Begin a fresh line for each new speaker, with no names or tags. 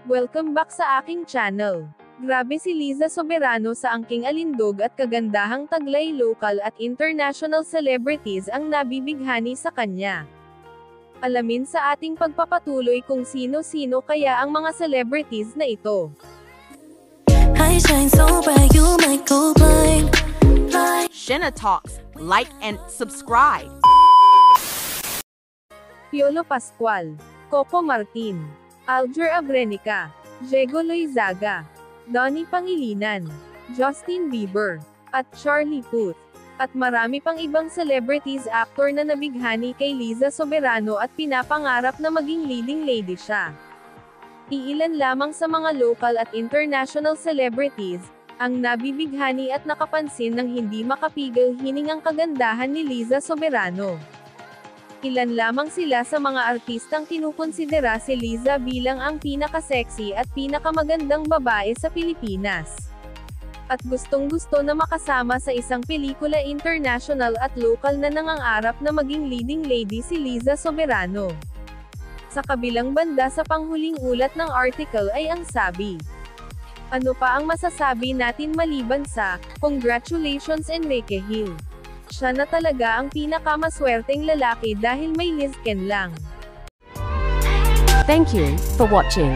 Welcome back sa aking channel. Grabe si Liza Soberano sa angking alindog at kagandahang taglay local at international celebrities ang nabibighani sa kanya. Alamin sa ating pagpapatuloy kung sino-sino kaya ang mga celebrities na ito.
I shine so bright you might go blind.
Shenna Talks, like and subscribe.
Piolo Pascual, Coco Martin, Alger Abrenica, Diego Loizaga, Donnie Pangilinan, Justin Bieber, at Charlie Puth, at marami pang ibang celebrities actor na nabighani kay Liza Soberano at pinapangarap na maging leading lady siya. Iilan lamang sa mga local at international celebrities, ang nabibighani at nakapansin ng hindi makapigil hiningang kagandahan ni Liza Soberano. Ilan lamang sila sa mga artistang kinukonsidera si Liza bilang ang pinaka-sexy at pinakamagandang babae sa Pilipinas. At gustong-gusto na makasama sa isang pelikula international at local na nangangarap na maging leading lady si Liza Soberano. Sa kabilang banda sa panghuling ulat ng article ay ang sabi, ano pa ang masasabi natin maliban sa, "Congratulations Enrique Hill. Siya na talaga ang pinakamaswerteng lalaki dahil may Liz Ken lang."
Thank you for watching.